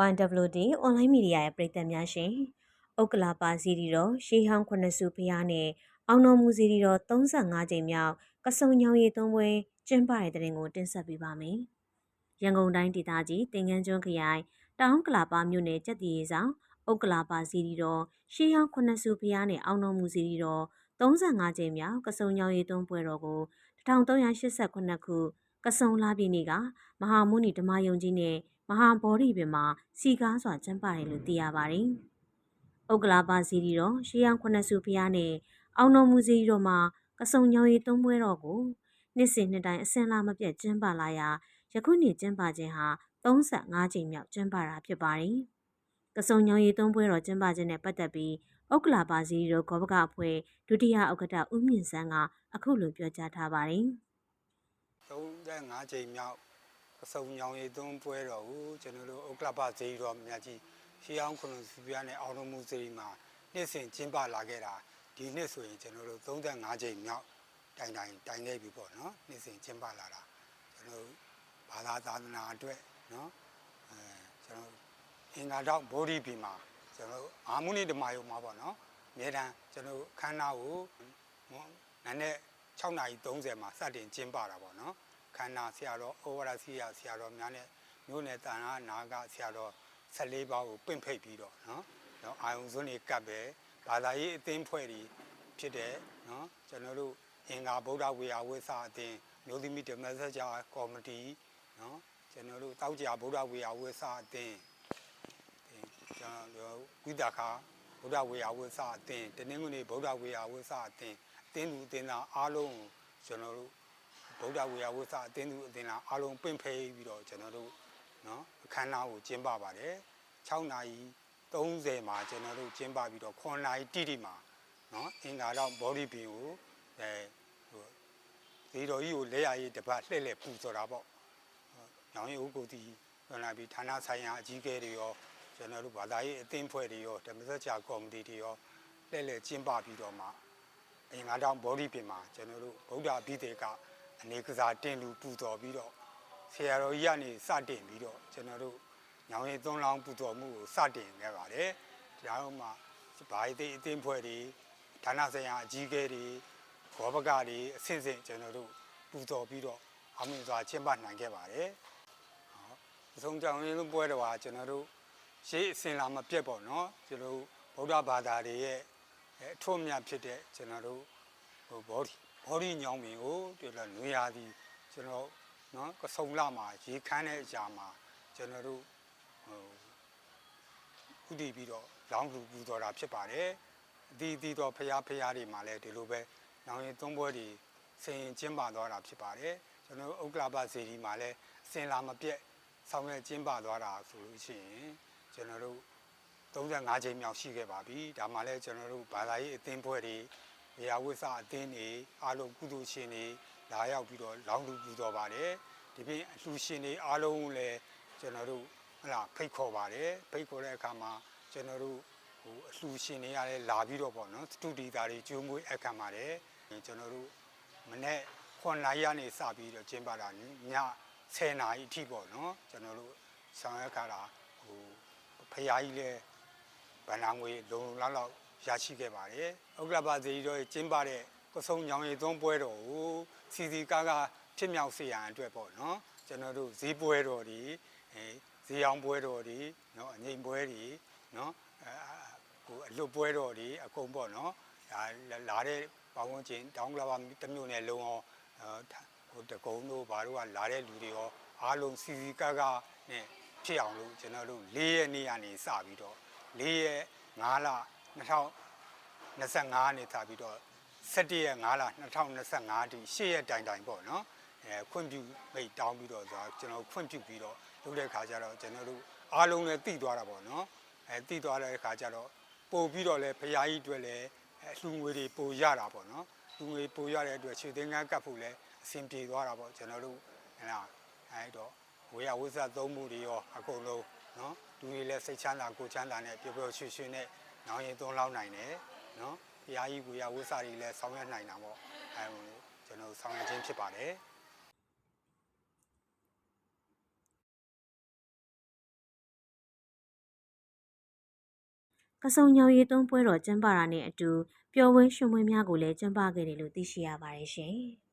YWD အွန်လိုင်းမီဒီယာရဲ့ပရိသတ်များရှင်ဥက္ကလာပါစီရီတော်ရှေးဟောင်းခုနှစ်စုဖျားနဲ့အောင်တော်မူစီရီတော်35ကြိမ်မြောက်ကစုံညောင်ရည်သုံးပွဲကျင်းပတဲ့တဲ့ရင်ကိုတင်ဆက်ပေးပါမယ်။ရန်ကုန်တိုင်းဒေသကြီးတင်ငန်းကျွန်းခရိုင်တောင်ကလာပါမြို့နယ်ကျက်တီရီဆောင်ဥက္ကလာပါစီရီတော်ရှေးဟောင်းခုနှစ်စုဖျားနဲ့အောင်တော်မူစီရီတော်35ကြိမ်မြောက်ကစုံညောင်ရည်သုံးပွဲတော်ကို1389ခုကစုံလာပြည်နေ့ကမဟာမုနီဓမ္မယုံကြီးနဲ့မဟာဗောဓိပင်မှာစီကားစွာကျင်းပတယ်လို့သိရပါတယ်။ဥက္ကလာပါစီရီတော်ရှေးဟောင်းခုနှစ်စုဖျားနဲ့အောင်တော်မူစီရီတော်မှာကစုံညောင်ရည်သုံးပွဲတော်ကိုနှစ်စဉ်နှစ်တိုင်းအစဉ်လာမပြတ်ကျင်းပလာရာယခုနှစ်ကျင်းပခြင်းဟာ35ကြိမ်မြောက်ကျင်းပတာဖြစ်ပါတယ်။ကစုံညောင်ရည်သုံးပွဲတော်ကျင်းပခြင်းနဲ့ပတ်သက်ပြီးဥက္ကလာပါစီရီတော်ဂောဘကအဖွဲ့ဒုတိယဥက္ကဋ္ဌဦးမြင့်စန်းကအခုလိုပြောကြားထားပါတယ်။35ကြိမ်မြောက်ကစုံညောင်ရည်သုံးပွဲတော်ကိုကျွန်တော်တို့ဥက္ကလာပါစီရီတော်မြတ်ကြီးရှေးဟောင်းခုနှစ်စုဖျားနဲ့အောင်တော်မူစီရီမှာနှစ်စဉ်ကျင်းပလာခဲ့တာဒီနှစ်ဆိုရင်ကျွန်တော်တို့35ကြိမ်မြောက်တိုင်ခဲ့ပြီပေါ့နော်နှစ်စဉ်ကျင်းပလာတာကျွန်တော်တို့ဘာသာသာသနာအတွက်နော်ကျွန်တော်အင်္ဂါတော့ဗောဓိပင်မှာကျွန်တော်အာမုနိဓမ္မယုံမှာပေါ့နော်အမြဲတမ်းကျွန်တော်ခန္ဓာကိုနာနဲ့6:30မှာစတင်ကျင်းပတာပေါ့နော်ခန္ဓာဆရာတော်ဩဝါဒစီရဆရာတော်များနဲ့မြို့နယ်တန်ခါနာကဆရာတော်14ပါးကိုပင့်ဖိတ်ပြီးတော့နော်အာယုံစွန်းတွေကပ်ပဲဘာသာရေးအသင်းဖွဲ့တွေဖြစ်တဲ့နော်ကျွန်တော်တို့အင်္ဂါဗုဒ္ဓဝေယဝိသအသင်းမျိုးသမီးဓမ္မစကြာကော်မတီနော်ကျွန်တော်တို့တောက်ကြဗုဒ္ဓဝေယဝိသအသင်းကျွန်တော်ဝိသခာဗုဒ္ဓဝေယဝိသအသင်းတနင်္ဂနွေဗုဒ္ဓဝေယဝိသအသင်းအသင်းသူအသင်းသားအားလုံးကျွန်တော်တို့ဗုဒ္ဓဝေယဝိသအသင်းသူအသင်းသားအားလုံးပင့်ဖိတ်ပြီးတော့ကျွန်တော်တို့နော်အခမ်းအနားကိုကျင်းပပါတယ်6:30မှာကျွန်တော်တို့ကျင်းပပြီးတော့9:00တိတိမှာနော်အင်္ဂါတော့ဗောဓိပင်ကိုဒီတော်ကြီးကိုလက်ရည်တပတ်လှည့်လှည့်ပူဆိုတာပေါ့ညောင်ရည်ဥက္ကိုတီပြန်လာပြီးဌာနဆိုင်ရာအကြီးအကဲတွေရောကျွန်တော်တို့ဘာသာရေးအသင်းဖွဲ့တွေရောဓမ္မစကြာကော်မတီတွေရောလှည့်လှည့်ကျင်းပပြီးတော့မှအင်္ဂါတော့ဗောဓိပင်မှာကျွန်တော်တို့ဗုဒ္ဓအဘိဓေကအနေကစားတင်လူပူတော်ပြီးတော့ဆရာတော်ကြီးကနေစတင်ပြီးတော့ကျွန်တော်တို့ညောင်ရည်သုံးလောင်းပူတော်မှုကိုစတင်ခဲ့ပါတယ်။ဒါတော့မှဘာအသင်းဖွဲ့တွေဌာနဆိုင်ရာအကြီးအကဲတွေဘောပကတွေအဆင့်ဆင့်ကျွန်တော်တို့ပူတော်ပြီးတော့အောင်မြင်စွာကျင်းပနိုင်ခဲ့ပါတယ်။အဆုံးကြောင်းရင်းပွဲတော်ကကျွန်တော်တို့ရှေးအစဉ်လာမပြတ်ပေါ့နော်။ကျွန်တော်တို့ဗုဒ္ဓဘာသာတွေရဲ့အထွတ်အမြတ်ဖြစ်တဲ့ကျွန်တော်တို့ဘောဓိညောင်းပင်ကိုဒီလိုနွေရာသီကျွန်တော်နော်ကစုံလာမှာရေခမ်းတဲ့အရာမှာကျွန်တော်တို့ဥတည်ပြီးတော့လောင်းလူပူတော်တာဖြစ်ပါတယ်အတီးတော်ဖျားတွေမှာလည်းဒီလိုပဲနောင်ရင်သုံးပွဲတွေဆင်ကျင်းပသွားတာဖြစ်ပါတယ်ကျွန်တော်ဥက္ကလာပစီရီမှာလည်းအစင်လာမပြတ်ဆောင်ရွက်ကျင်းပသွားတာဆိုလို့ရှိရင်ကျွန်တော်တို့35ချိန်မြောက်ရှိခဲ့ပါပြီဒါမှလည်းကျွန်တော်တို့ဘာသာရေးအသင်းဖွဲ့တွေဝေယဝိသအသင်းတွေအားလုံးကုသိုလ်ရှင်တွေလာရောက်ပြီးတော့လောင်းလူပူတော်ပါတယ်ဒီပြင်အလှရှင်တွေအားလုံးလည်းကျွန်တော်တို့ဖိတ်ခေါ်ပါတယ်ဖိတ်ခေါ်တဲ့အခါမှာကျွန်တော်တို့အလှရှင်တွေရတယ်လာပြီးတော့ပေါ့နော်စတူဒီတာတွေကျိုးမွေးအခမ်းပါတယ်ကျွန်တော်တို့မနေ့9:00ကနေစပြီးတော့ကျင်းပတာည10:00အထိပေါ့နော်ကျွန်တော်တို့ဆောင်ရွက်ခါတာဖရာကြီးလည်းဗန္နာငွေလုံလောက်ရရှိခဲ့ပါတယ်ဥက္ကလာပစီရီတော်ကျင်းပတဲ့ကစုံညောင်ရည်သုံးပွဲတော်ကိုစီကားဖြစ်မြောက်စေရန်အတွက်ပေါ့နော်ကျွန်တော်တို့ဈေးပွဲတော်တွေဈေးအောင်ပွဲတော်တွေနော်အငိမ်ပွဲတွေနော်အလွတ်ပွဲတော်တွေအကုန်ပေါ့နော်ဒါလာတဲ့ပေါင်းဝန်းကျင်တောင်ကလာပါတစ်မြို့နယ်လုံးအောင်တကုံတို့ဘာတို့ကလာတဲ့လူတွေရောအားလုံးစီကားနဲ့ဖြစ်အောင်လို့ကျွန်တော်တို့4ရက်နေ့ကနေစပြီးတော့4ရက်5လ2025နေစပြီးတော့17ရက်5လ2025ဒီ8ရက်တိုင်ပေါ့နော်ခွင့်ပြုမိတ်တောင်းပြီးတော့ကျွန်တော်ခွင့်ပြုပြီးတော့လုပ်တဲ့ခါကျတော့ကျွန်တော်တို့အားလုံးလည်းတည်သွားတာပေါ့နော်တည်သွားတဲ့ခါကျတော့ပို့ပြီးတော့လည်းဖရာကြီးအတွက်လည်းလှူငွေတွေပို့ရတာပေါ့နော်လှူငွေပို့ရတဲ့အတွက်ခြေသိမ်းကန်းကပ်ဖို့လည်းအဆင်ပြေသွားတာပေါ့ကျွန်တော်တို့အဲ့တော့ဝေယဝိသသုံးမှုတွေရောအကုန်လုံးနော်လူတွေလည်းစိတ်ချမ်းသာကိုယ်ချမ်းသာနဲ့ပျော်ပျော်ရွှင်ရွှင်နဲ့နောင်ရင်သုံးလောက်နိုင်တယ်နော်ဖရာကြီးဝေယဝိသတွေလည်းဆောင်ရွက်နိုင်တာပေါ့ကျွန်တော်ဆောင်ရွက်ခြင်းဖြစ်ပါတယ် ကစုံညောင်ရည်သွန်းပွဲတော်ကျင်းပတာနဲ့အတူပျော်ပွဲရွှင်ပွဲများကိုလည်းကျင်းပခဲ့တယ်လို့သိရှိရပါတယ်ရှင်။